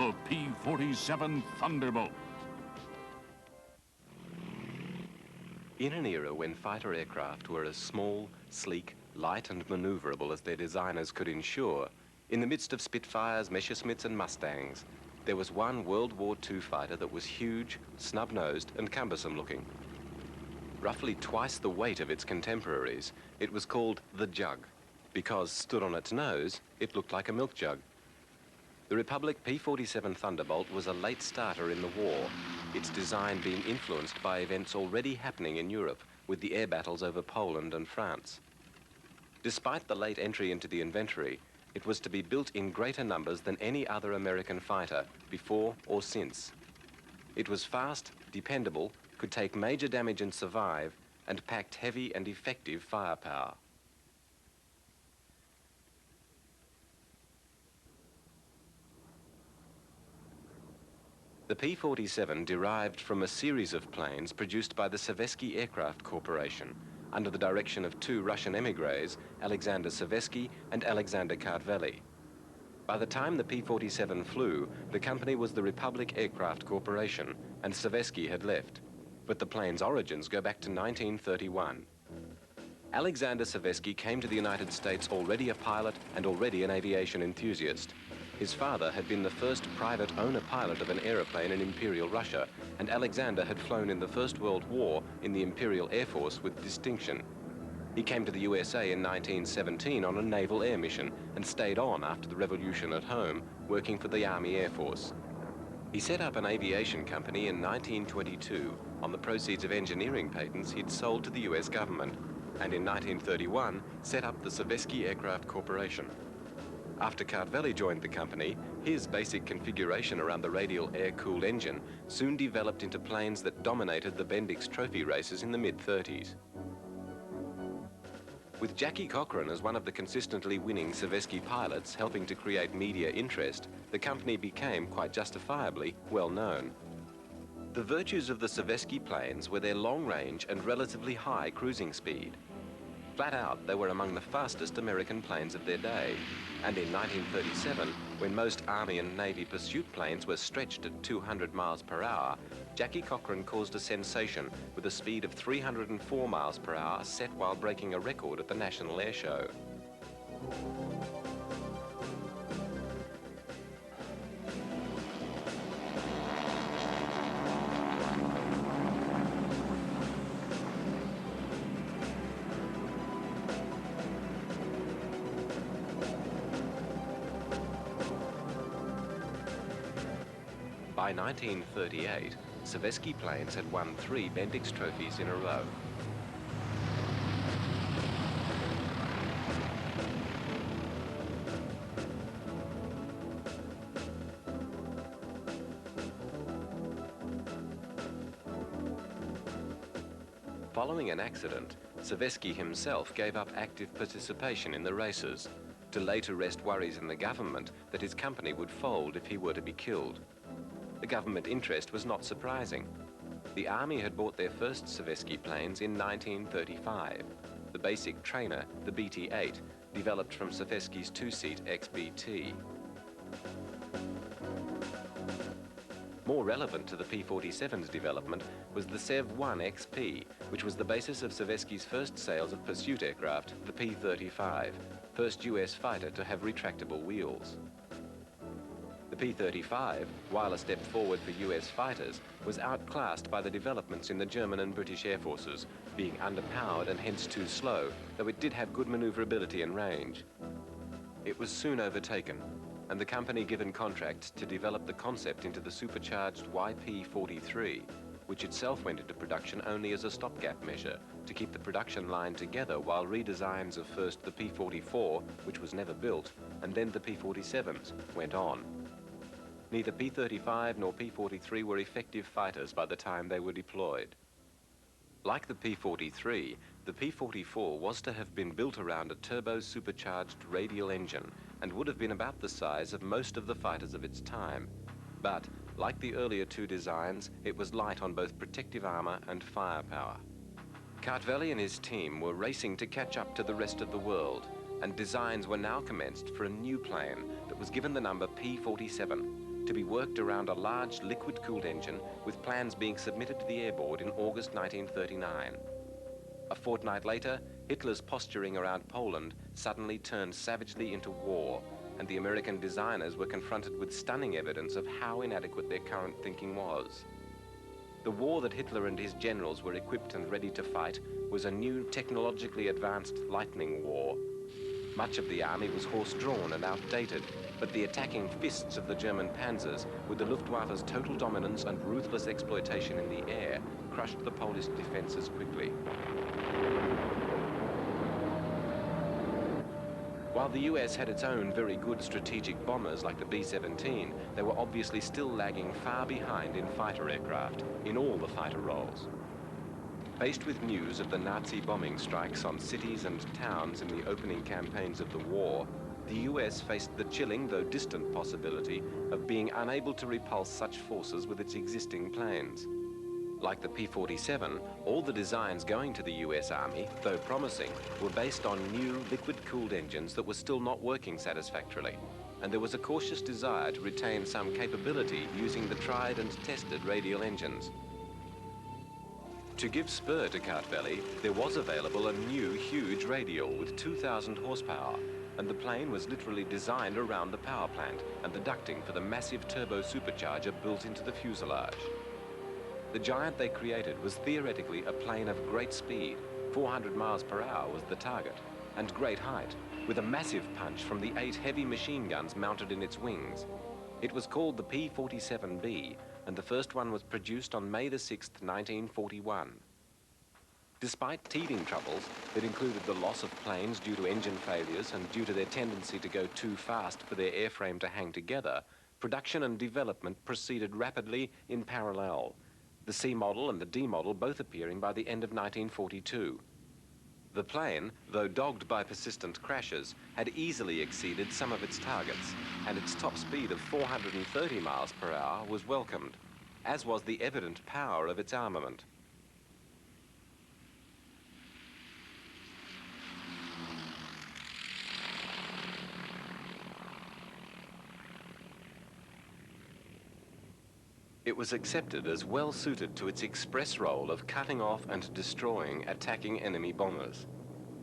The P-47 Thunderbolt. In an era when fighter aircraft were as small, sleek, light and manoeuvrable as their designers could ensure, in the midst of Spitfires, Messerschmitts and Mustangs, there was one World War II fighter that was huge, snub-nosed and cumbersome looking. Roughly twice the weight of its contemporaries, it was called the Jug, because stood on its nose, it looked like a milk jug. The Republic P-47 Thunderbolt was a late starter in the war, its design being influenced by events already happening in Europe with the air battles over Poland and France. Despite the late entry into the inventory, it was to be built in greater numbers than any other American fighter before or since. It was fast, dependable, could take major damage and survive, and packed heavy and effective firepower. The P-47 derived from a series of planes produced by the Sovetski Aircraft Corporation under the direction of two Russian émigrés, Alexander Sovetski and Alexander Kartveli. By the time the P-47 flew, the company was the Republic Aircraft Corporation and Sovetski had left, but the plane's origins go back to 1931. Alexander Sovetski came to the United States already a pilot and already an aviation enthusiast. His father had been the first private owner pilot of an aeroplane in Imperial Russia, and Alexander had flown in the First World War in the Imperial Air Force with distinction. He came to the USA in 1917 on a naval air mission and stayed on after the revolution at home, working for the Army Air Force. He set up an aviation company in 1922 on the proceeds of engineering patents he'd sold to the US government, and in 1931 set up the Sovetski Aircraft Corporation. After Kartveli joined the company, his basic configuration around the radial air-cooled engine soon developed into planes that dominated the Bendix Trophy races in the mid-30s. With Jackie Cochran as one of the consistently winning Sovetski pilots helping to create media interest, the company became, quite justifiably, well known. The virtues of the Sovetski planes were their long range and relatively high cruising speed. Flat out, they were among the fastest American planes of their day. And in 1937, when most Army and Navy pursuit planes were stretched at 200 miles per hour, Jackie Cochran caused a sensation with a speed of 304 miles per hour set while breaking a record at the National Air Show. By 1938, Sovetski planes had won 3 Bendix trophies in a row. Following an accident, Sovetski himself gave up active participation in the races, to lay to rest worries in the government that his company would fold if he were to be killed. The government interest was not surprising. The Army had bought their first Sovetski planes in 1935. The basic trainer, the BT-8, developed from Sovetski's two-seat XBT. More relevant to the P-47's development was the Sev-1 XP, which was the basis of Sovetski's first sales of pursuit aircraft, the P-35, first US fighter to have retractable wheels. The P-35, while a step forward for US fighters, was outclassed by the developments in the German and British Air Forces, being underpowered and hence too slow, though it did have good maneuverability and range. It was soon overtaken, and the company given contracts to develop the concept into the supercharged YP-43, which itself went into production only as a stopgap measure to keep the production line together while redesigns of first the P-44, which was never built, and then the P-47s went on. Neither P-35 nor P-43 were effective fighters by the time they were deployed. Like the P-43, the P-44 was to have been built around a turbo-supercharged radial engine and would have been about the size of most of the fighters of its time. But, like the earlier two designs, it was light on both protective armor and firepower. Kartveli and his team were racing to catch up to the rest of the world, and designs were now commenced for a new plane that was given the number P-47. to be worked around a large liquid-cooled engine with plans being submitted to the Air Board in August 1939. A fortnight later, Hitler's posturing around Poland suddenly turned savagely into war, and the American designers were confronted with stunning evidence of how inadequate their current thinking was. The war that Hitler and his generals were equipped and ready to fight was a new technologically advanced lightning war. Much of the army was horse-drawn and outdated, but the attacking fists of the German panzers, with the Luftwaffe's total dominance and ruthless exploitation in the air, crushed the Polish defenses quickly. While the US had its own very good strategic bombers like the B-17, they were obviously still lagging far behind in fighter aircraft, in all the fighter roles. Faced with news of the Nazi bombing strikes on cities and towns in the opening campaigns of the war, the US faced the chilling, though distant, possibility of being unable to repulse such forces with its existing planes. Like the P-47, all the designs going to the US Army, though promising, were based on new liquid-cooled engines that were still not working satisfactorily, and there was a cautious desire to retain some capability using the tried and tested radial engines. To give spur to Kartveli, there was available a new huge radial with 2,000 horsepower, and the plane was literally designed around the power plant and the ducting for the massive turbo supercharger built into the fuselage. The giant they created was theoretically a plane of great speed. 400 miles per hour was the target, and great height, with a massive punch from the 8 heavy machine guns mounted in its wings. It was called the P-47B, and the first one was produced on May the 6th, 1941. Despite teething troubles that included the loss of planes due to engine failures and due to their tendency to go too fast for their airframe to hang together, production and development proceeded rapidly in parallel, the C model and the D model both appearing by the end of 1942. The plane, though dogged by persistent crashes, had easily exceeded some of its targets, and its top speed of 430 miles per hour was welcomed, as was the evident power of its armament. It was accepted as well suited to its express role of cutting off and destroying attacking enemy bombers.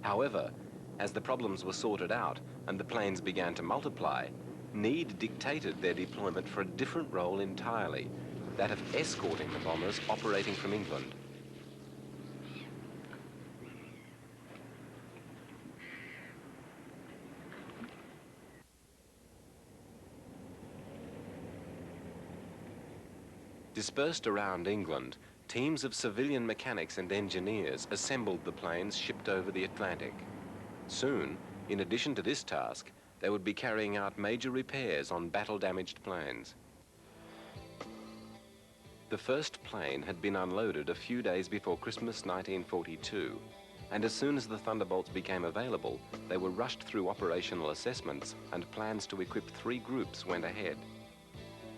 However, as the problems were sorted out and the planes began to multiply, need dictated their deployment for a different role entirely, that of escorting the bombers operating from England. Dispersed around England, teams of civilian mechanics and engineers assembled the planes shipped over the Atlantic. Soon, in addition to this task, they would be carrying out major repairs on battle-damaged planes. The first plane had been unloaded a few days before Christmas 1942, and as soon as the Thunderbolts became available, they were rushed through operational assessments, and plans to equip 3 groups went ahead.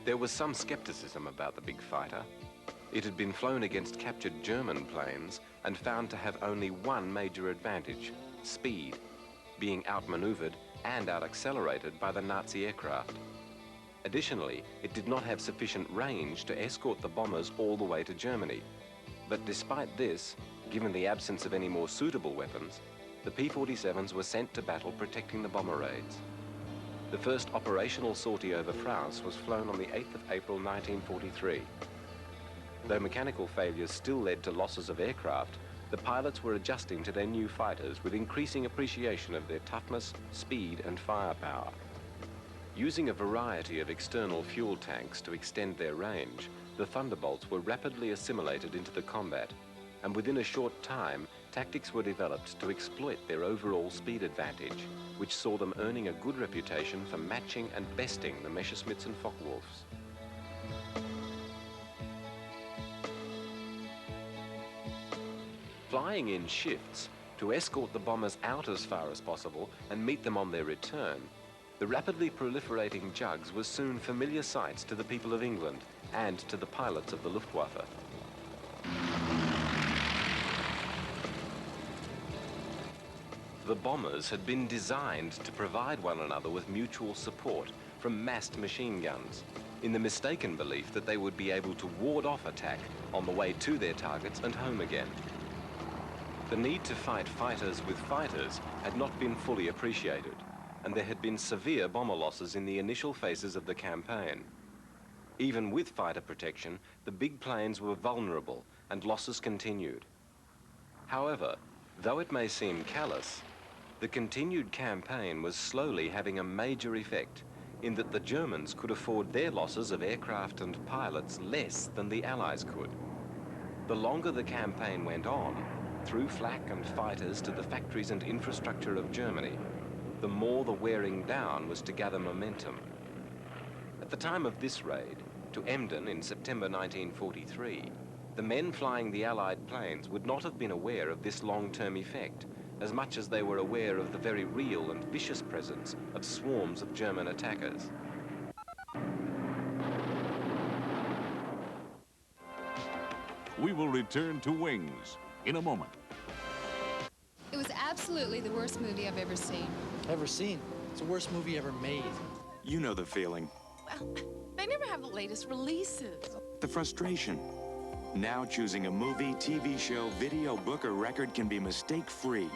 There was some skepticism about the big fighter. It had been flown against captured German planes and found to have only one major advantage: speed, being outmaneuvered and out-accelerated by the Nazi aircraft. Additionally, it did not have sufficient range to escort the bombers all the way to Germany. But despite this, given the absence of any more suitable weapons, the P-47s were sent to battle protecting the bomber raids. The first operational sortie over France was flown on the 8th of April 1943. Though mechanical failures still led to losses of aircraft, the pilots were adjusting to their new fighters with increasing appreciation of their toughness, speed, and firepower. Using a variety of external fuel tanks to extend their range, the Thunderbolts were rapidly assimilated into the combat, and within a short time, tactics were developed to exploit their overall speed advantage, which saw them earning a good reputation for matching and besting the Messerschmitts and Focke-Wulfs. Flying in shifts to escort the bombers out as far as possible and meet them on their return, the rapidly proliferating Jugs were soon familiar sights to the people of England and to the pilots of the Luftwaffe. The bombers had been designed to provide one another with mutual support from massed machine guns, in the mistaken belief that they would be able to ward off attack on the way to their targets and home again. The need to fight fighters with fighters had not been fully appreciated, and there had been severe bomber losses in the initial phases of the campaign. Even with fighter protection, the big planes were vulnerable and losses continued. However, though it may seem callous, the continued campaign was slowly having a major effect in that the Germans could afford their losses of aircraft and pilots less than the Allies could. The longer the campaign went on, through flak and fighters to the factories and infrastructure of Germany, the more the wearing down was to gather momentum. At the time of this raid, to Emden in September 1943, the men flying the Allied planes would not have been aware of this long-term effect, as much as they were aware of the very real and vicious presence of swarms of German attackers. We will return to Wings in a moment. It was absolutely the worst movie I've ever seen. Ever seen? It's the worst movie ever made. You know the feeling. Well, they never have the latest releases. The frustration. Now choosing a movie, TV show, video, book, or record can be mistake-free.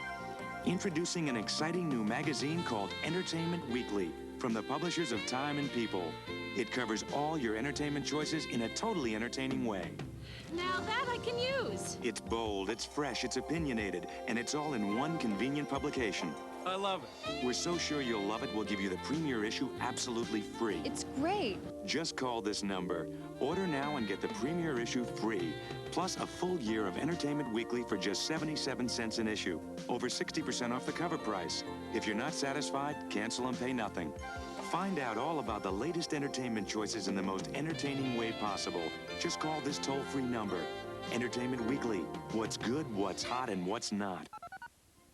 Introducing an exciting new magazine called Entertainment Weekly from the publishers of Time and People. It covers all your entertainment choices in a totally entertaining way. Now that I can use. It's bold, it's fresh, it's opinionated, and it's all in one convenient publication. I love it. We're so sure you'll love it, we'll give you the premiere issue absolutely free. It's great. Just call this number. Order now and get the premiere issue free, plus a full year of Entertainment Weekly for just 77 cents an issue. Over 60% off the cover price. If you're not satisfied, cancel and pay nothing. Find out all about the latest entertainment choices in the most entertaining way possible. Just call this toll-free number. Entertainment Weekly. What's good, what's hot, and what's not.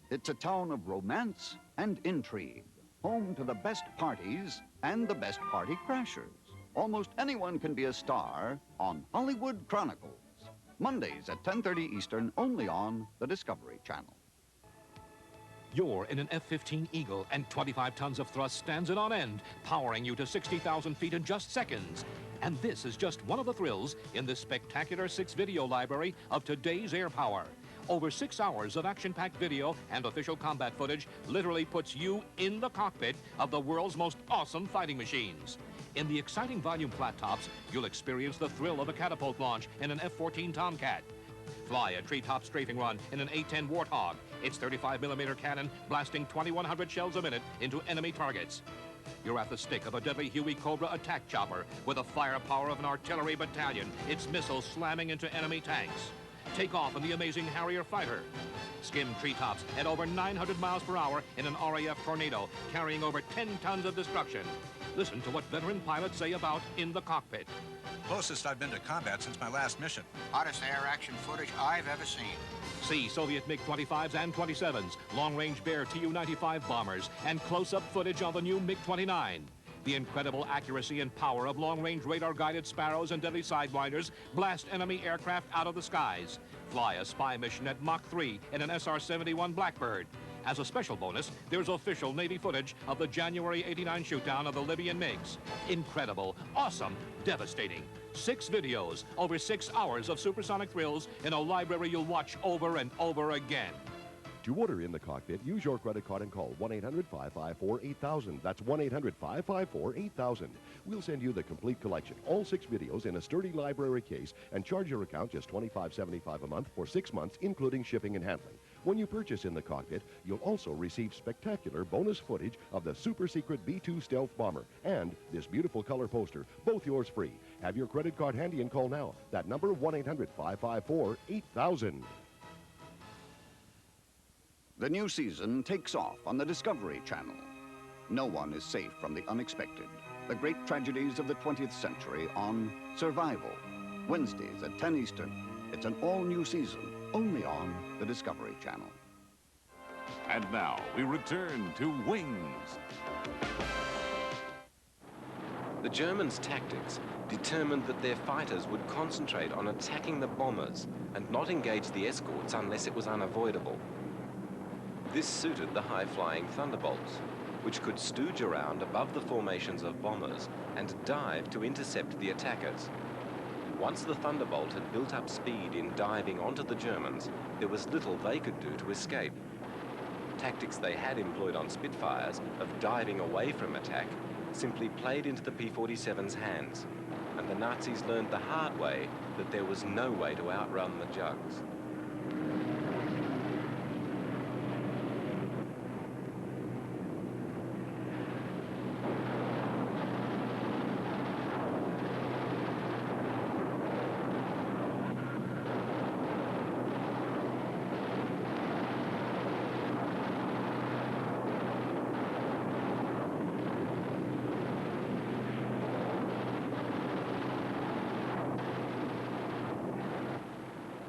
It's a town of romance and intrigue, home to the best parties and the best party crashers. Almost anyone can be a star on Hollywood Chronicles. Mondays at 10:30 Eastern, only on the Discovery Channel. You're in an F-15 Eagle, and 25 tons of thrust stands it on end, powering you to 60,000 feet in just seconds. And this is just one of the thrills in this spectacular 6-video library of today's air power. Over 6 hours of action-packed video and official combat footage literally puts you in the cockpit of the world's most awesome fighting machines. In the exciting volume flat tops, you'll experience the thrill of a catapult launch in an F-14 Tomcat. Fly a treetop strafing run in an A-10 Warthog, its 35mm cannon blasting 2,100 shells a minute into enemy targets. You're at the stick of a deadly Huey Cobra attack chopper with the firepower of an artillery battalion, its missiles slamming into enemy tanks. Take off in the amazing Harrier fighter. Skim treetops at over 900 miles per hour in an RAF Tornado, carrying over 10 tons of destruction. Listen to what veteran pilots say about In the Cockpit. Closest I've been to combat since my last mission. Hottest air action footage I've ever seen. See Soviet MiG-25s and 27s, long-range Bear Tu-95 bombers, and close-up footage of the new MiG-29. The incredible accuracy and power of long-range radar-guided Sparrows and deadly Sidewinders blast enemy aircraft out of the skies. Fly a spy mission at Mach 3 in an SR-71 Blackbird. As a special bonus, there's official Navy footage of the January '89 shootdown of the Libyan MiGs. Incredible, awesome, devastating. 6 videos, over 6 hours of supersonic thrills in a library you'll watch over and over again. To order In the Cockpit, use your credit card and call 1-800-554-8000. That's 1-800-554-8000. We'll send you the complete collection, all 6 videos in a sturdy library case, and charge your account just $25.75 a month for 6 months, including shipping and handling. When you purchase In the Cockpit, you'll also receive spectacular bonus footage of the super secret B-2 stealth bomber and this beautiful color poster, both yours free. Have your credit card handy and call now. That number, 1-800-554-8000. The new season takes off on the Discovery Channel. No one is safe from the unexpected. The great tragedies of the 20th century on Survival. Wednesdays at 10 Eastern. It's an all-new season, only on the Discovery Channel. And now we return to Wings. The Germans' tactics determined that their fighters would concentrate on attacking the bombers and not engage the escorts unless it was unavoidable. This suited the high-flying Thunderbolts. which could stooge around above the formations of bombers and dive to intercept the attackers. Once the Thunderbolt had built up speed in diving onto the Germans, there was little they could do to escape. Tactics they had employed on Spitfires of diving away from attack simply played into the P-47's hands, and the Nazis learned the hard way that there was no way to outrun the Jugs.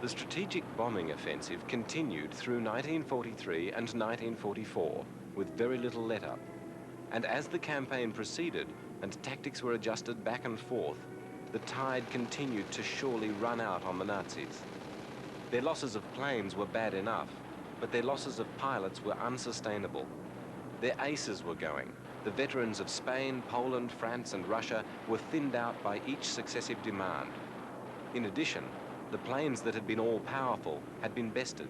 The strategic bombing offensive continued through 1943 and 1944 with very little let-up. And as the campaign proceeded and tactics were adjusted back and forth, the tide continued to surely run out on the Nazis. Their losses of planes were bad enough, but their losses of pilots were unsustainable. Their aces were going. The veterans of Spain, Poland, France, and Russia were thinned out by each successive demand. In addition, the planes that had been all-powerful had been bested,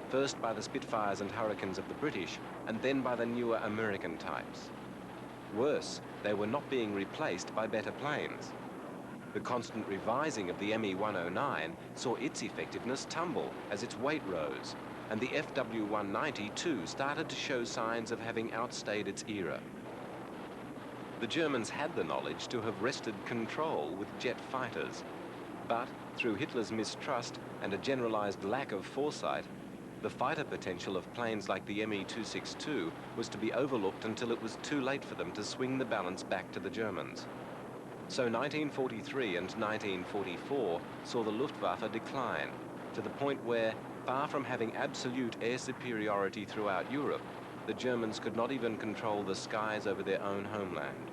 first by the Spitfires and Hurricanes of the British, and then by the newer American types. Worse, they were not being replaced by better planes. The constant revising of the Me-109 saw its effectiveness tumble as its weight rose, and the FW-190 too started to show signs of having outstayed its era. The Germans had the knowledge to have wrested control with jet fighters, but through Hitler's mistrust and a generalized lack of foresight, the fighter potential of planes like the Me-262 was to be overlooked until it was too late for them to swing the balance back to the Germans. So 1943 and 1944 saw the Luftwaffe decline to the point where, far from having absolute air superiority throughout Europe, the Germans could not even control the skies over their own homeland.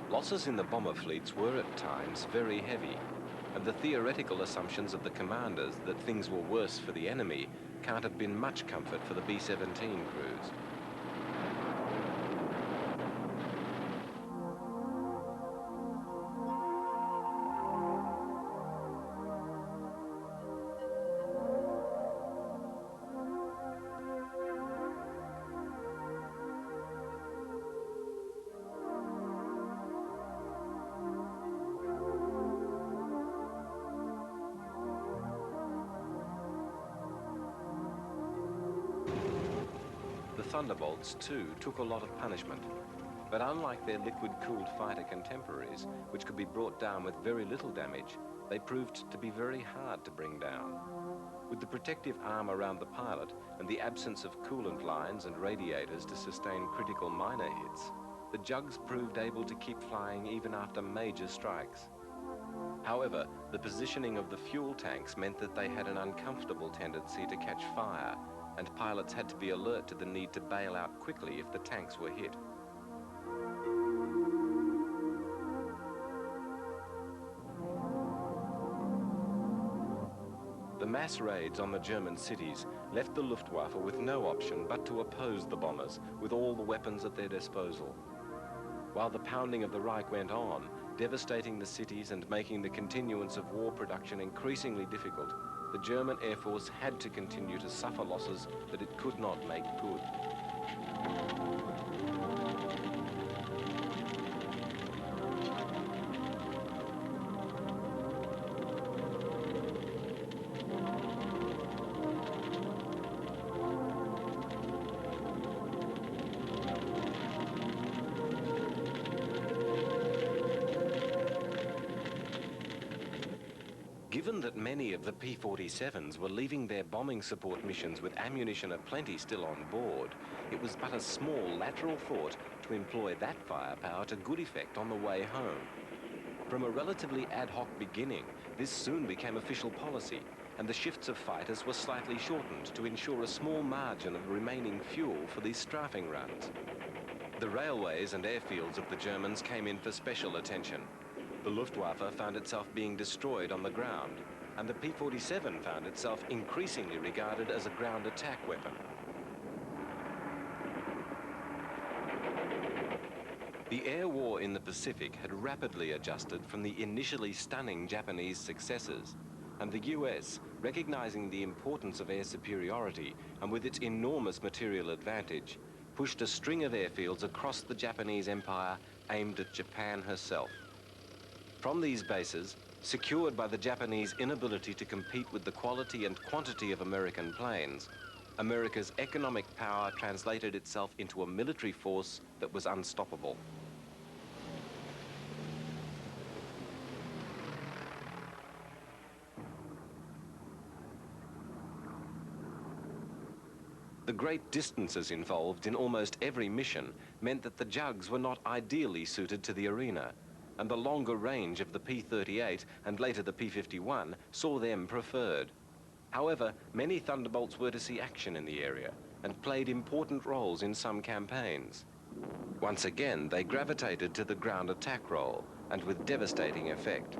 Losses in the bomber fleets were at times very heavy, and the theoretical assumptions of the commanders that things were worse for the enemy can't have been much comfort for the B-17 crews. Thunderbolts, too, took a lot of punishment. But unlike their liquid-cooled fighter contemporaries, which could be brought down with very little damage, they proved to be very hard to bring down. With the protective arm around the pilot and the absence of coolant lines and radiators to sustain critical minor hits, the Jugs proved able to keep flying even after major strikes. However, the positioning of the fuel tanks meant that they had an uncomfortable tendency to catch fire, and pilots had to be alert to the need to bail out quickly if the tanks were hit. The mass raids on the German cities left the Luftwaffe with no option but to oppose the bombers with all the weapons at their disposal. While the pounding of the Reich went on, devastating the cities and making the continuance of war production increasingly difficult, the German Air Force had to continue to suffer losses that it could not make good. many of the P-47s were leaving their bombing support missions with ammunition aplenty still on board, it was but a small lateral thought to employ that firepower to good effect on the way home. From a relatively ad hoc beginning, this soon became official policy, and the shifts of fighters were slightly shortened to ensure a small margin of remaining fuel for these strafing runs. The railways and airfields of the Germans came in for special attention. The Luftwaffe found itself being destroyed on the ground, and the P-47 found itself increasingly regarded as a ground attack weapon. The air war in the Pacific had rapidly adjusted from the initially stunning Japanese successes, and the US, recognizing the importance of air superiority and with its enormous material advantage, pushed a string of airfields across the Japanese Empire aimed at Japan herself. From these bases, secured by the Japanese inability to compete with the quality and quantity of American planes, America's economic power translated itself into a military force that was unstoppable. The great distances involved in almost every mission meant that the Jugs were not ideally suited to the arena, and the longer range of the P-38 and later the P-51 saw them preferred. However, many Thunderbolts were to see action in the area and played important roles in some campaigns. Once again, they gravitated to the ground attack role, and with devastating effect.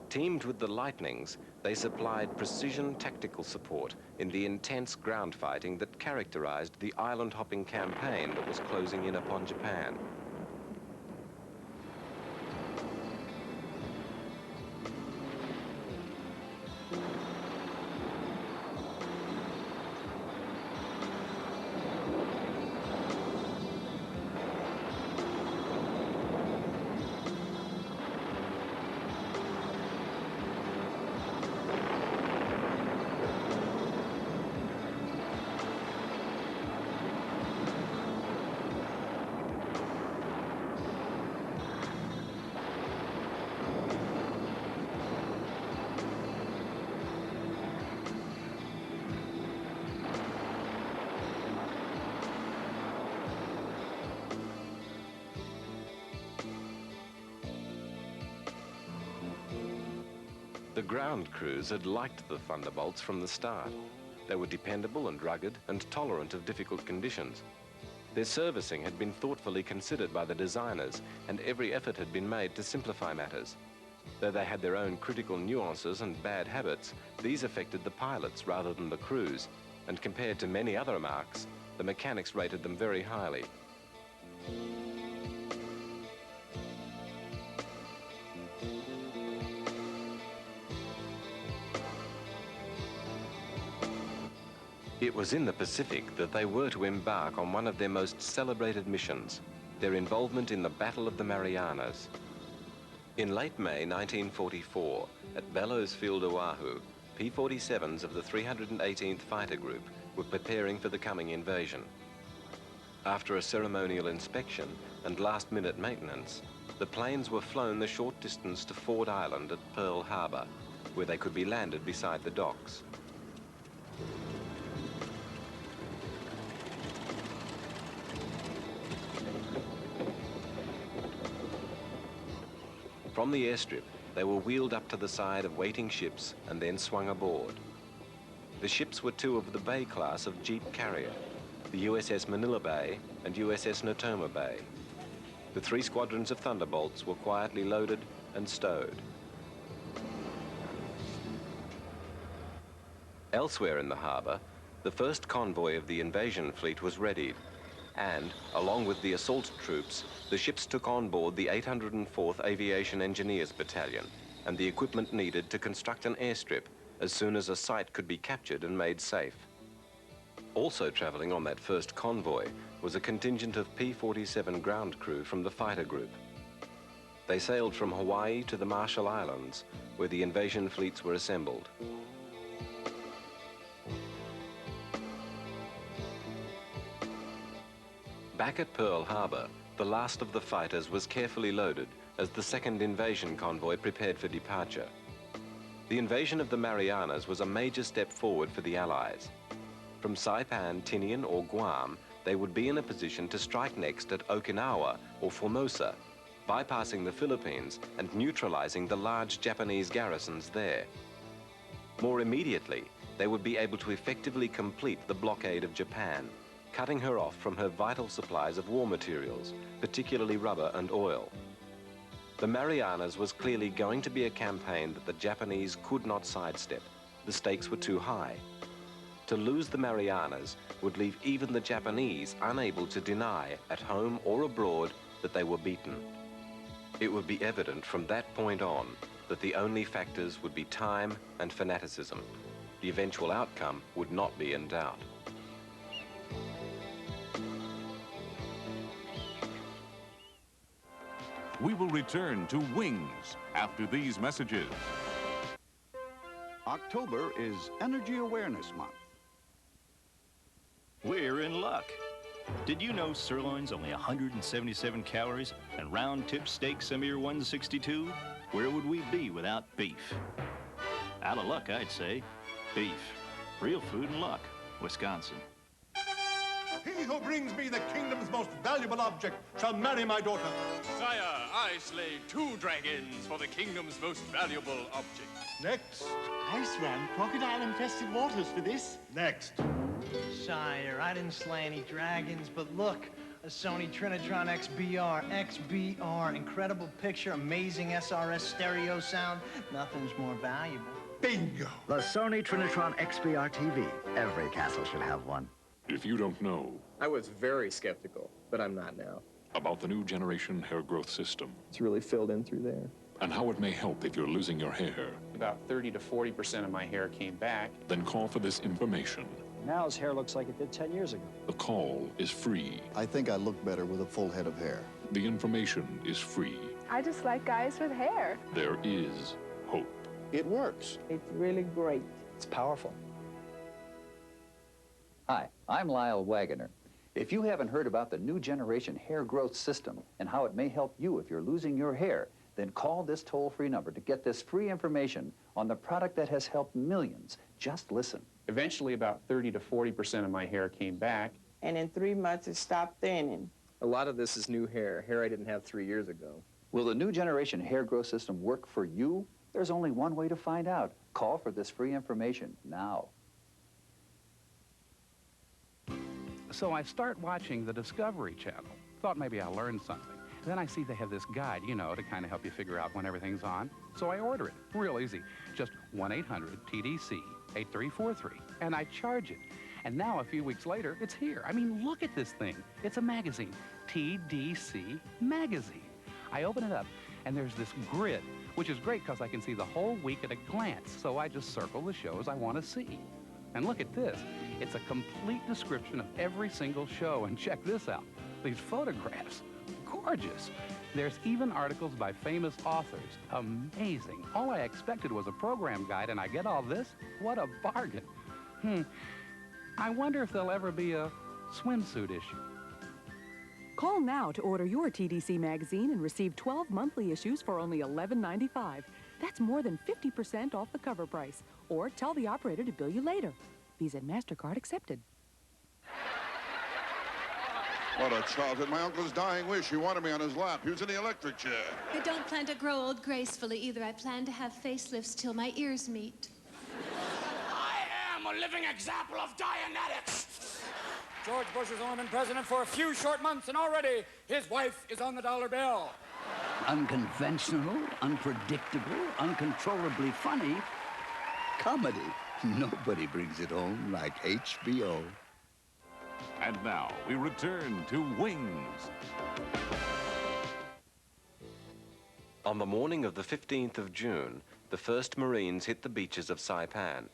Teamed with the Lightnings, they supplied precision tactical support in the intense ground fighting that characterized the island-hopping campaign that was closing in upon Japan. The ground crews had liked the Thunderbolts from the start. They were dependable and rugged and tolerant of difficult conditions. Their servicing had been thoughtfully considered by the designers, and every effort had been made to simplify matters. Though they had their own critical nuances and bad habits, these affected the pilots rather than the crews, and compared to many other marks, the mechanics rated them very highly. It was in the Pacific that they were to embark on one of their most celebrated missions, their involvement in the Battle of the Marianas. In late May 1944, at Bellows Field, Oahu, P-47s of the 318th Fighter Group were preparing for the coming invasion. After a ceremonial inspection and last-minute maintenance, the planes were flown the short distance to Ford Island at Pearl Harbor, where they could be landed beside the docks. From the airstrip, they were wheeled up to the side of waiting ships and then swung aboard. The ships were two of the Bay class of Jeep carrier, the USS Manila Bay and USS Natoma Bay. The three squadrons of Thunderbolts were quietly loaded and stowed. Elsewhere in the harbor, the first convoy of the invasion fleet was readied, and, along with the assault troops, the ships took on board the 804th Aviation Engineers Battalion and the equipment needed to construct an airstrip as soon as a site could be captured and made safe. Also traveling on that first convoy was a contingent of P-47 ground crew from the fighter group. They sailed from Hawaii to the Marshall Islands, where the invasion fleets were assembled. Back at Pearl Harbor, the last of the fighters was carefully loaded as the second invasion convoy prepared for departure. The invasion of the Marianas was a major step forward for the Allies. From Saipan, Tinian, or Guam, they would be in a position to strike next at Okinawa or Formosa, bypassing the Philippines and neutralizing the large Japanese garrisons there. More immediately, they would be able to effectively complete the blockade of Japan, cutting her off from her vital supplies of war materials, particularly rubber and oil. The Marianas was clearly going to be a campaign that the Japanese could not sidestep. The stakes were too high. To lose the Marianas would leave even the Japanese unable to deny, at home or abroad, that they were beaten. It would be evident from that point on that the only factors would be time and fanaticism. The eventual outcome would not be in doubt. We will return to Wings after these messages. October is Energy Awareness Month. We're in luck. Did you know sirloin's only 177 calories and round-tip steaks a mere 162? Where would we be without beef? Out of luck, I'd say. Beef. Real food and luck. Wisconsin. He who brings me the kingdom's most valuable object shall marry my daughter. Sire, I slayed 2 dragons for the kingdom's most valuable object. Next. I swam crocodile-infested waters for this. Next. Sire, I didn't slay any dragons, but look, a Sony Trinitron XBR, incredible picture, amazing SRS stereo sound. Nothing's more valuable. Bingo! The Sony Trinitron XBR TV. Every castle should have one. If you don't know... I was very skeptical, but I'm not now. About the new generation hair growth system. It's really filled in through there. And how it may help if you're losing your hair. About 30 to 40% of my hair came back. Then call for this information. Now his hair looks like it did 10 years ago. The call is free. I think I look better with a full head of hair. The information is free. I just like guys with hair. There is hope. It works. It's really great. It's powerful. Hi, I'm Lyle Wagoner. If you haven't heard about the new generation hair growth system and how it may help you if you're losing your hair, then call this toll-free number to get this free information on the product that has helped millions. Just listen. Eventually, about 30 to 40% of my hair came back. And in 3 months, it stopped thinning. A lot of this is new hair I didn't have 3 years ago. Will the new generation hair growth system work for you? There's only one way to find out. Call for this free information now. So I start watching the Discovery Channel. Thought maybe I'll learn something. Then I see they have this guide, you know, to kind of help you figure out when everything's on. So I order it. Real easy. Just 1-800-TDC-8343. And I charge it. And now, a few weeks later, it's here. I mean, look at this thing. It's a magazine. TDC Magazine. I open it up, and there's this grid, which is great because I can see the whole week at a glance. So I just circle the shows I want to see. And look at this. It's a complete description of every single show. And check this out. These photographs. Gorgeous. There's even articles by famous authors. Amazing. All I expected was a program guide, and I get all this? What a bargain. I wonder if there'll ever be a swimsuit issue. Call now to order your TDC magazine and receive 12 monthly issues for only $11.95. That's more than 50% off the cover price. Or tell the operator to bill you later. Visa and MasterCard accepted. What a childhood. My uncle's dying wish. He wanted me on his lap. He was in the electric chair. I don't plan to grow old gracefully either. I plan to have facelifts till my ears meet. I am a living example of Dianetics. George Bush has only been president for a few short months, and already his wife is on the dollar bill. Unconventional, unpredictable, uncontrollably funny. Comedy. Nobody brings it home like HBO. And now, we return to Wings. On the morning of the 15th of June, the 1st Marines hit the beaches of Saipan.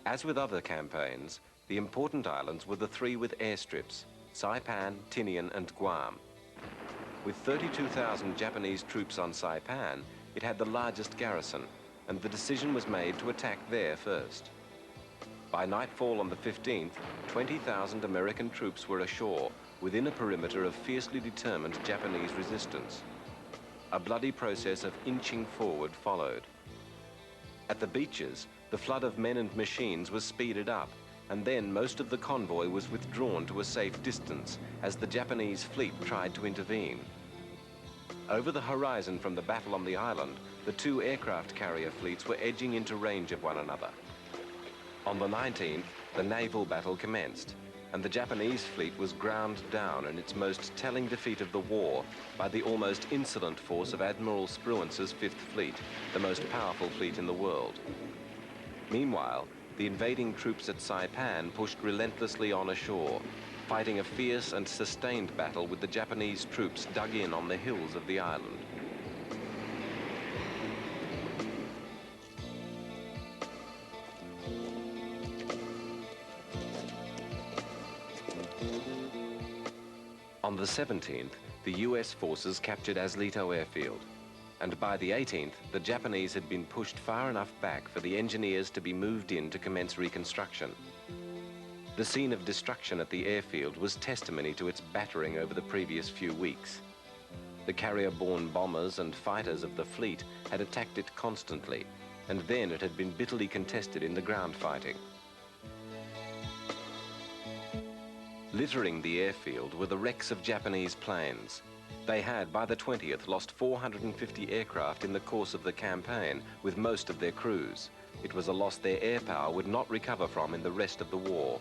As with other campaigns, the important islands were the 3 with airstrips, Saipan, Tinian, and Guam. With 32,000 Japanese troops on Saipan, it had the largest garrison, and the decision was made to attack there first. By nightfall on the 15th, 20,000 American troops were ashore within a perimeter of fiercely determined Japanese resistance. A bloody process of inching forward followed. At the beaches, the flood of men and machines was speeded up, and then most of the convoy was withdrawn to a safe distance as the Japanese fleet tried to intervene. Over the horizon from the battle on the island, the two aircraft carrier fleets were edging into range of one another. On the 19th, the naval battle commenced, and the Japanese fleet was ground down in its most telling defeat of the war by the almost insolent force of Admiral Spruance's Fifth Fleet, the most powerful fleet in the world. Meanwhile, the invading troops at Saipan pushed relentlessly on ashore, fighting a fierce and sustained battle with the Japanese troops dug in on the hills of the island. On the 17th, the US forces captured Aslito Airfield, and by the 18th, the Japanese had been pushed far enough back for the engineers to be moved in to commence reconstruction. The scene of destruction at the airfield was testimony to its battering over the previous few weeks. The carrier-borne bombers and fighters of the fleet had attacked it constantly, and then it had been bitterly contested in the ground fighting. Littering the airfield were the wrecks of Japanese planes. They had, by the 20th, lost 450 aircraft in the course of the campaign, with most of their crews. It was a loss their air power would not recover from in the rest of the war.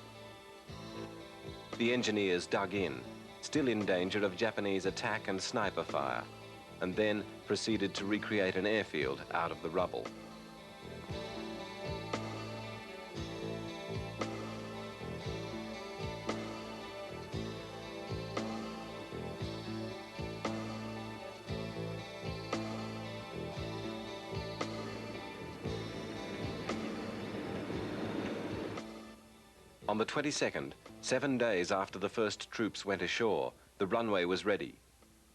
The engineers dug in, still in danger of Japanese attack and sniper fire, and then proceeded to recreate an airfield out of the rubble. On the 22nd, 7 days after the first troops went ashore, the runway was ready,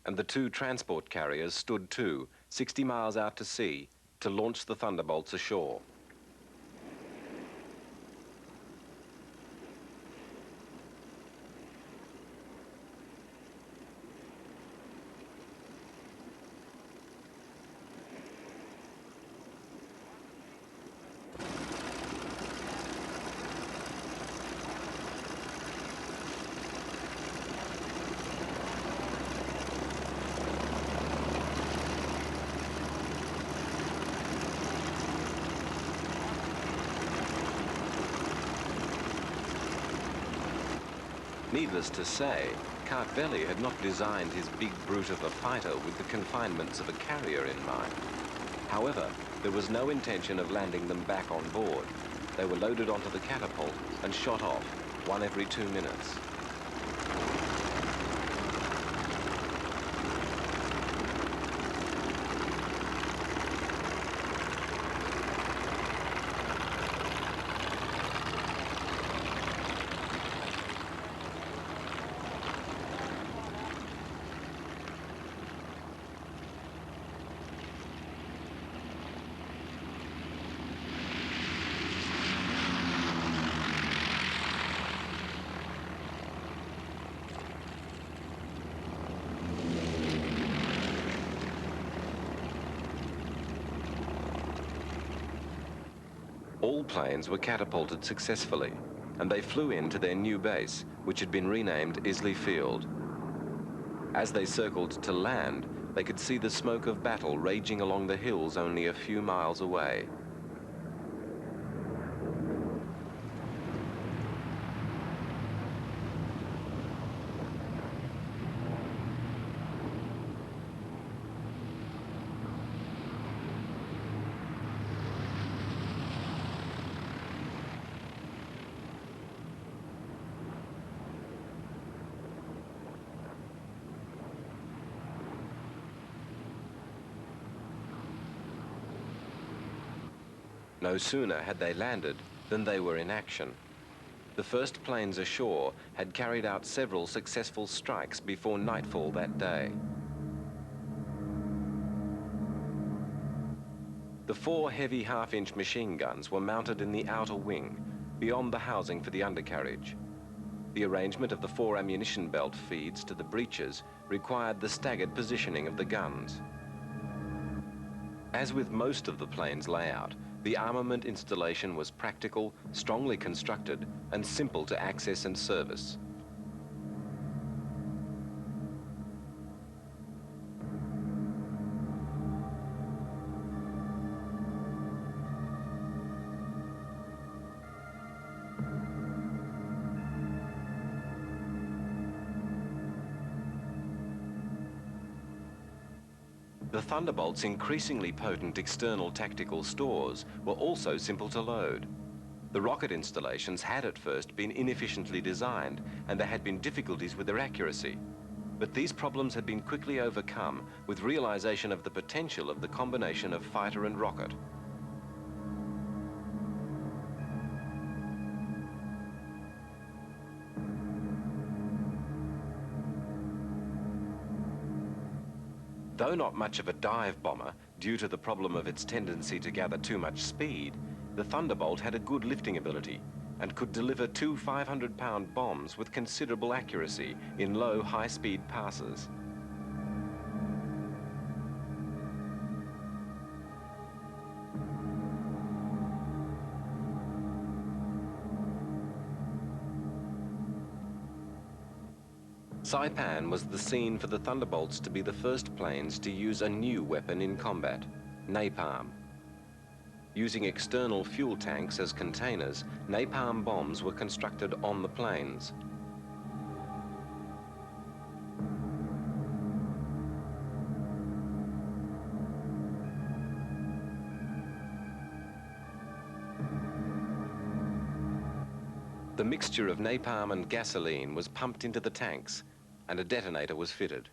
and the two transport carriers stood to, 60 miles out to sea, to launch the Thunderbolts ashore. Needless to say, Kartveli had not designed his big brute of a fighter with the confinements of a carrier in mind. However, there was no intention of landing them back on board. They were loaded onto the catapult and shot off, one every 2 minutes. All planes were catapulted successfully, and they flew into their new base, which had been renamed Isley Field. As they circled to land, they could see the smoke of battle raging along the hills only a few miles away. No sooner had they landed than they were in action. The first planes ashore had carried out several successful strikes before nightfall that day. The 4 heavy half-inch machine guns were mounted in the outer wing, beyond the housing for the undercarriage. The arrangement of the 4 ammunition belt feeds to the breeches required the staggered positioning of the guns. As with most of the plane's layout, The armament installation was practical, strongly constructed, and simple to access and service. The Thunderbolt's increasingly potent external tactical stores were also simple to load. The rocket installations had at first been inefficiently designed, and there had been difficulties with their accuracy. But these problems had been quickly overcome with realization of the potential of the combination of fighter and rocket. Though not much of a dive bomber, due to the problem of its tendency to gather too much speed, the Thunderbolt had a good lifting ability and could deliver two 500-pound bombs with considerable accuracy in low, high-speed passes. Saipan was the scene for the Thunderbolts to be the first planes to use a new weapon in combat, napalm. Using external fuel tanks as containers, napalm bombs were constructed on the planes. The mixture of napalm and gasoline was pumped into the tanks, and a detonator was fitted.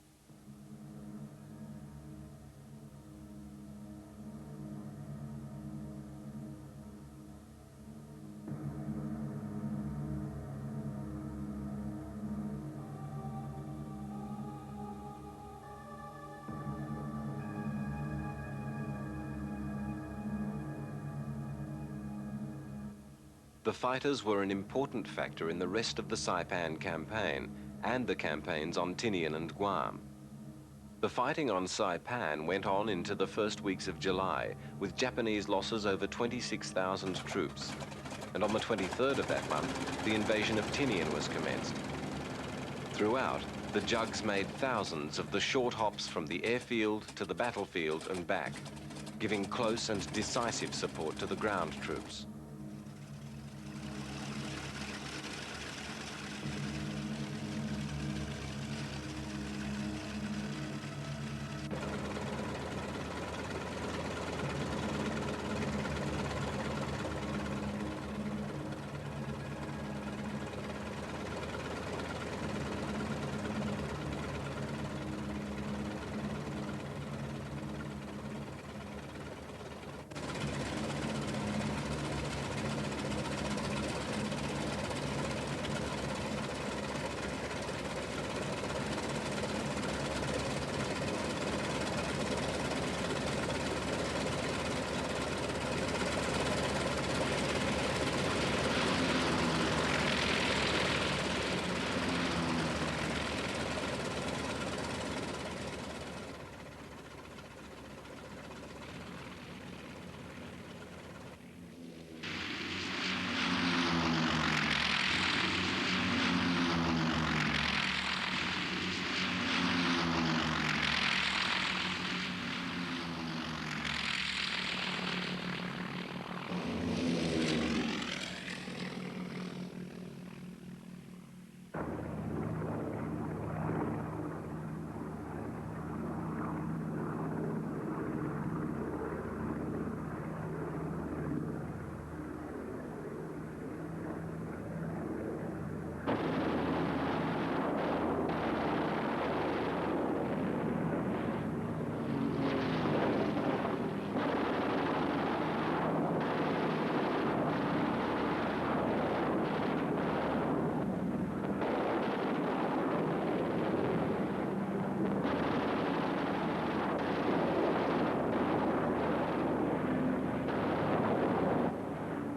The fighters were an important factor in the rest of the Saipan campaign and the campaigns on Tinian and Guam. The fighting on Saipan went on into the first weeks of July, with Japanese losses over 26,000 troops. And on the 23rd of that month, the invasion of Tinian was commenced. Throughout, the Jugs made thousands of the short hops from the airfield to the battlefield and back, giving close and decisive support to the ground troops.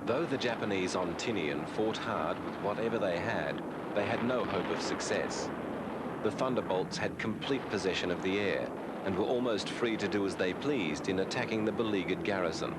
Though the Japanese on Tinian fought hard with whatever they had no hope of success. The Thunderbolts had complete possession of the air and were almost free to do as they pleased in attacking the beleaguered garrison.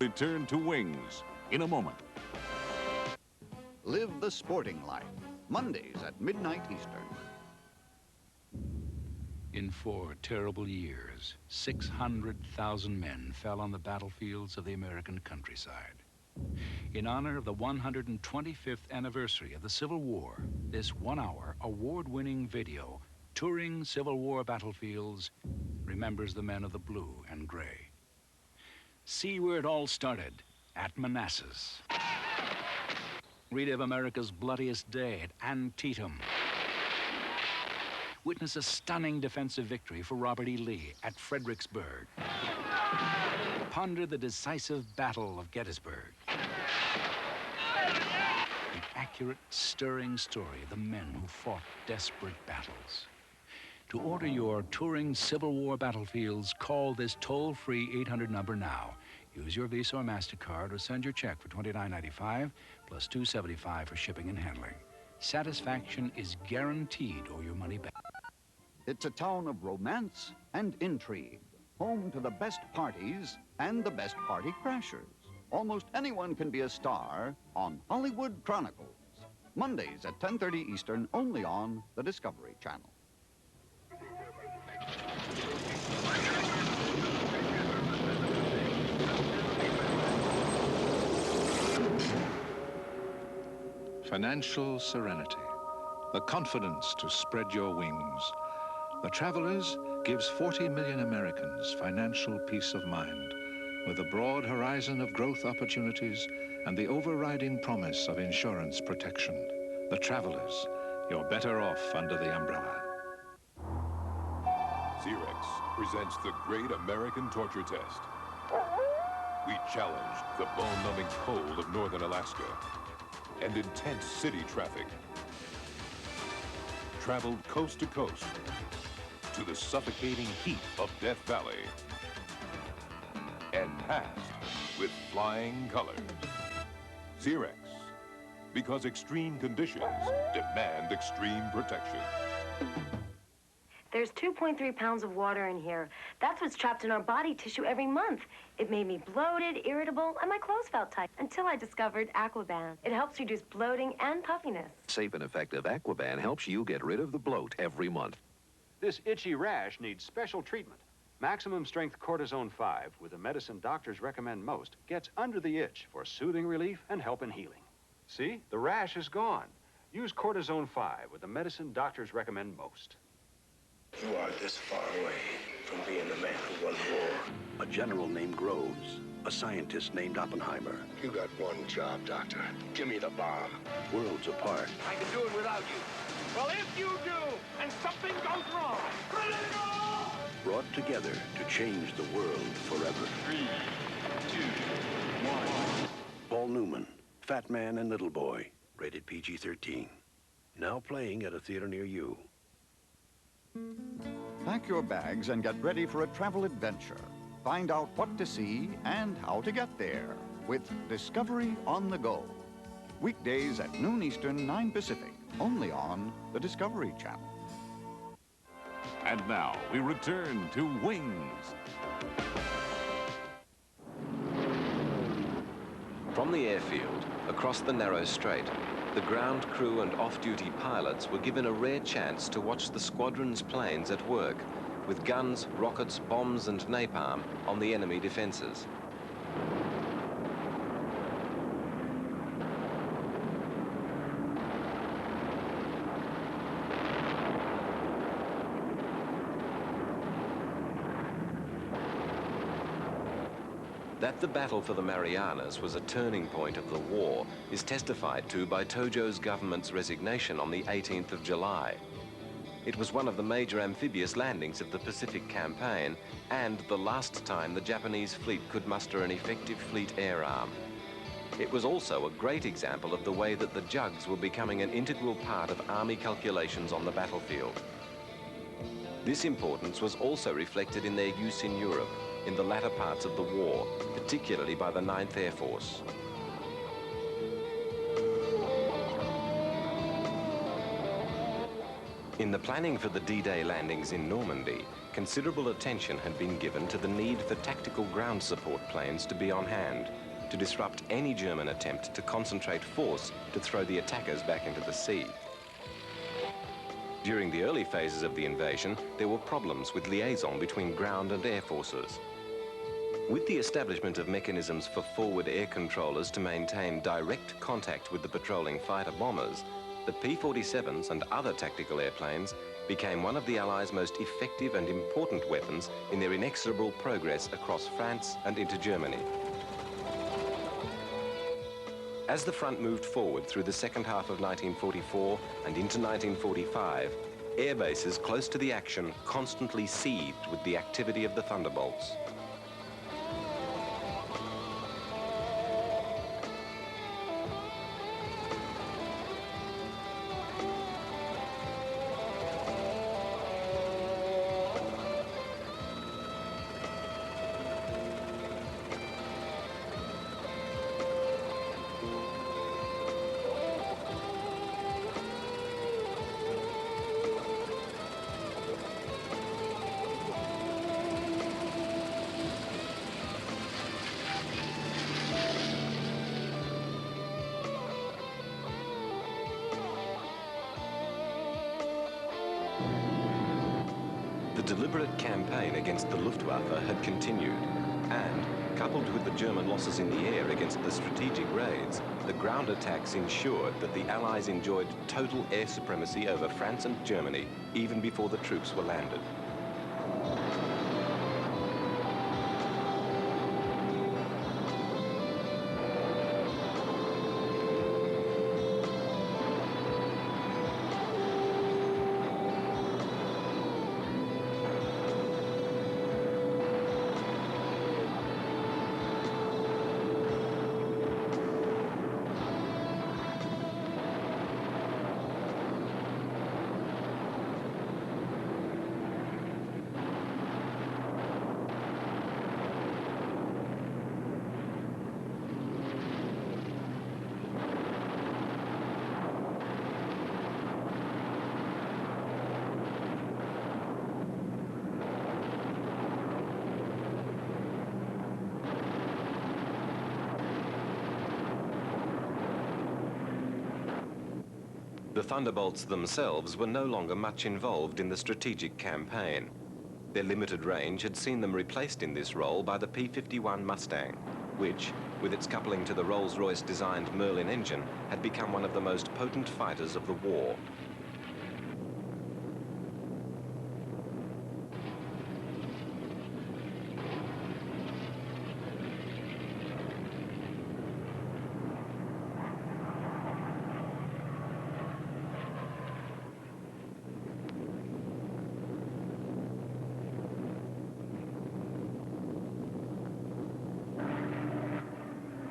Return to Wings in a moment. Live the sporting life. Mondays at midnight Eastern. In 4 terrible years, 600,000 men fell on the battlefields of the American countryside. In honor of the 125th anniversary of the Civil War, this 1-hour, award-winning video, Touring Civil War Battlefields, remembers the men of the blue and gray. See where it all started, at Manassas. Read of America's bloodiest day at Antietam. Witness a stunning defensive victory for Robert E. Lee at Fredericksburg. Ponder the decisive Battle of Gettysburg. The accurate, stirring story of the men who fought desperate battles. To order your Touring Civil War Battlefields, call this toll-free 800 number now. Use your Visa or MasterCard or send your check for $29.95 plus $2.75 for shipping and handling. Satisfaction is guaranteed or your money back. It's a town of romance and intrigue, home to the best parties and the best party crashers. Almost anyone can be a star on Hollywood Chronicles. Mondays at 10:30 Eastern, only on the Discovery Channel. Financial serenity, the confidence to spread your wings. The Travelers gives 40 million Americans financial peace of mind with a broad horizon of growth opportunities and the overriding promise of insurance protection. The Travelers, you're better off under the umbrella. Xerox presents the Great American Torture Test. We challenged the bone-numbing cold of northern Alaska and intense city traffic. Traveled coast to coast to the suffocating heat of Death Valley and passed with flying colors. Xerox, because extreme conditions demand extreme protection. There's 2.3 pounds of water in here. That's what's trapped in our body tissue every month. It made me bloated, irritable, and my clothes felt tight until I discovered Aquaban. It helps reduce bloating and puffiness. Safe and effective Aquaban helps you get rid of the bloat every month. This itchy rash needs special treatment. Maximum strength Cortisone 5, with the medicine doctors recommend most, gets under the itch for soothing relief and help in healing. See? The rash is gone. Use Cortisone 5 with the medicine doctors recommend most. You are this far away from being the man who won the war. A general named Groves, a scientist named Oppenheimer. You got one job, Doctor. Give me the bomb. Worlds apart. I can do it without you. Well, if you do, and something goes wrong, let it go! Brought together to change the world forever. 3, 2, 1. Paul Newman, Fat Man and Little Boy, rated PG-13. Now playing at a theater near you. Pack your bags and get ready for a travel adventure. Find out what to see and how to get there with Discovery on the Go. Weekdays at noon Eastern, 9 Pacific, only on the Discovery Channel. And now we return to Wings. From the airfield, across the narrow strait, the ground crew and off-duty pilots were given a rare chance to watch the squadron's planes at work, with guns, rockets, bombs and napalm on the enemy defenses. That the battle for the Marianas was a turning point of the war is testified to by Tojo's government's resignation on the 18th of July. It was one of the major amphibious landings of the Pacific Campaign and the last time the Japanese fleet could muster an effective fleet air arm. It was also a great example of the way that the jugs were becoming an integral part of Army calculations on the battlefield. This importance was also reflected in their use in Europe in the latter parts of the war, particularly by the 9th Air Force. In the planning for the D-Day landings in Normandy, considerable attention had been given to the need for tactical ground support planes to be on hand to disrupt any German attempt to concentrate force to throw the attackers back into the sea. During the early phases of the invasion, there were problems with liaison between ground and air forces. With the establishment of mechanisms for forward air controllers to maintain direct contact with the patrolling fighter bombers, the P-47s and other tactical airplanes became one of the Allies' most effective and important weapons in their inexorable progress across France and into Germany. As the front moved forward through the second half of 1944 and into 1945, air bases close to the action constantly seethed with the activity of the Thunderbolts. The deliberate campaign against the Luftwaffe had continued, and, coupled with the German losses in the air against the strategic raids, the ground attacks ensured that the Allies enjoyed total air supremacy over France and Germany, even before the troops were landed. The Thunderbolts themselves were no longer much involved in the strategic campaign. Their limited range had seen them replaced in this role by the P-51 Mustang, which, with its coupling to the Rolls-Royce designed Merlin engine, had become one of the most potent fighters of the war.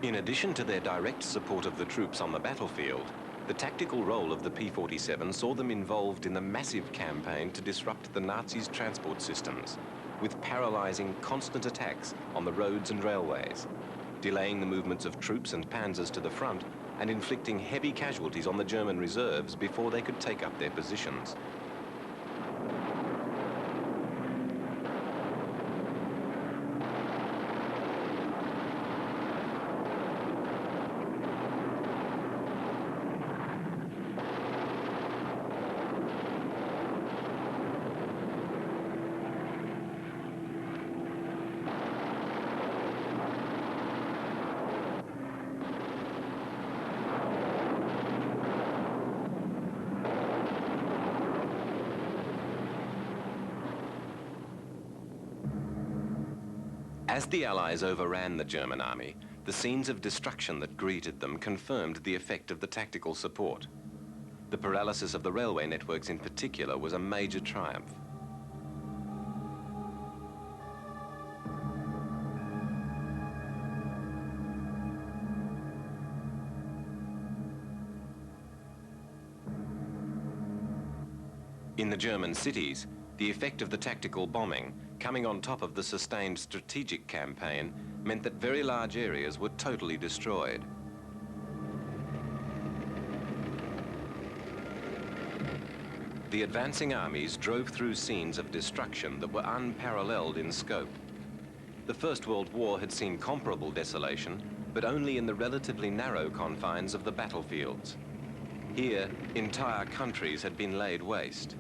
In addition to their direct support of the troops on the battlefield, the tactical role of the P-47 saw them involved in the massive campaign to disrupt the Nazis' transport systems, with paralyzing constant attacks on the roads and railways, delaying the movements of troops and panzers to the front, and inflicting heavy casualties on the German reserves before they could take up their positions. As the Allies overran the German army, the scenes of destruction that greeted them confirmed the effect of the tactical support. The paralysis of the railway networks in particular was a major triumph. In the German cities, the effect of the tactical bombing, coming on top of the sustained strategic campaign, meant that very large areas were totally destroyed. the advancing armies drove through scenes of destruction that were unparalleled in scope. The First World War had seen comparable desolation, but only in the relatively narrow confines of the battlefields. Here, entire countries had been laid waste.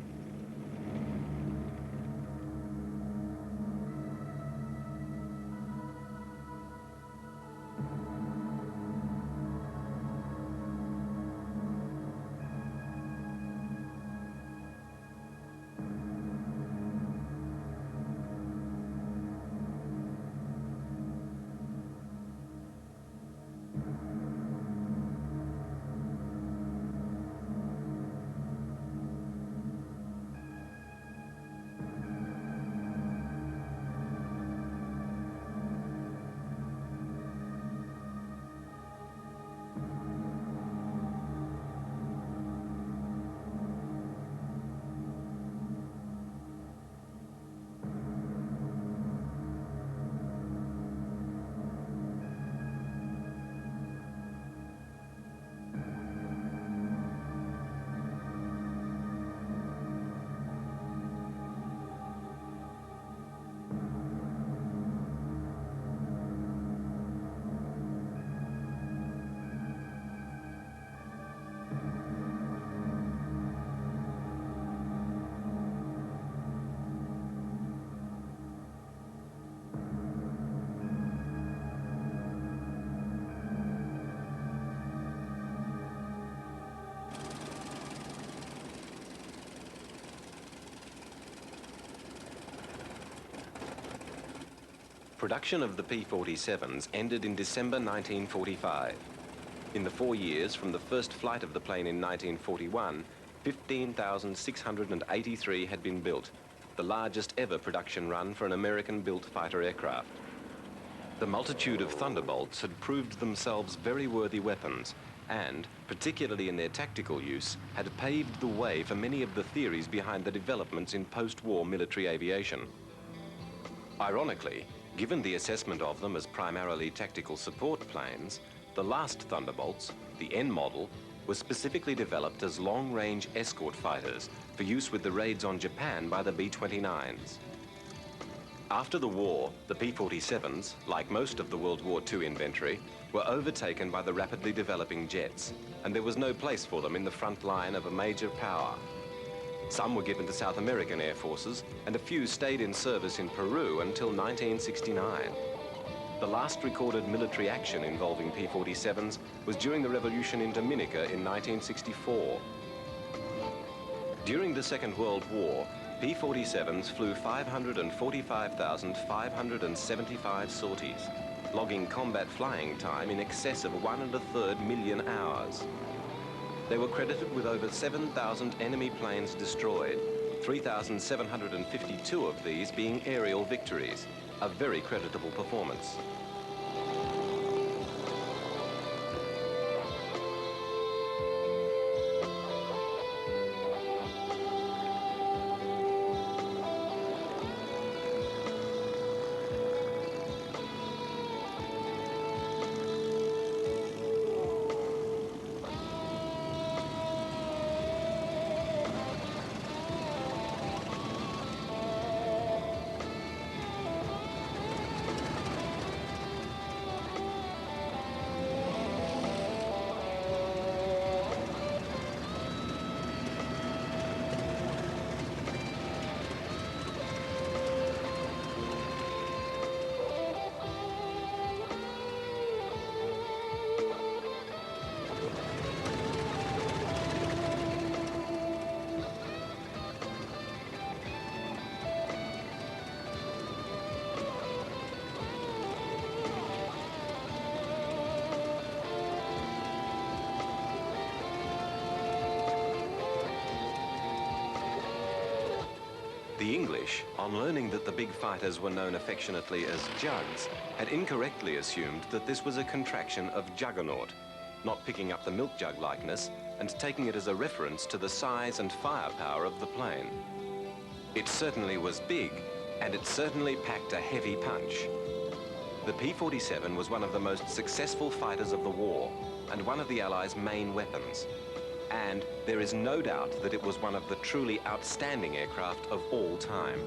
Production of the P-47s ended in December 1945. In the 4 years from the first flight of the plane in 1941, 15,683 had been built, the largest ever production run for an American-built fighter aircraft. The multitude of Thunderbolts had proved themselves very worthy weapons and, particularly in their tactical use, had paved the way for many of the theories behind the developments in post-war military aviation. Ironically, given the assessment of them as primarily tactical support planes, the last Thunderbolts, the N model, was specifically developed as long-range escort fighters for use with the raids on Japan by the B-29s. After the war, the P-47s, like most of the World War II inventory, were overtaken by the rapidly developing jets, and there was no place for them in the front line of a major power. Some were given to South American air forces, and a few stayed in service in Peru until 1969. The last recorded military action involving P-47s was during the revolution in Dominica in 1964. During the Second World War, P-47s flew 545,575 sorties, logging combat flying time in excess of 1.3 million hours. They were credited with over 7,000 enemy planes destroyed, 3,752 of these being aerial victories, a very creditable performance. The English, on learning that the big fighters were known affectionately as Jugs, had incorrectly assumed that this was a contraction of Juggernaut, not picking up the milk jug likeness and taking it as a reference to the size and firepower of the plane. It certainly was big, and it certainly packed a heavy punch. The P-47 was one of the most successful fighters of the war, and one of the Allies' main weapons. And there is no doubt that it was one of the truly outstanding aircraft of all time.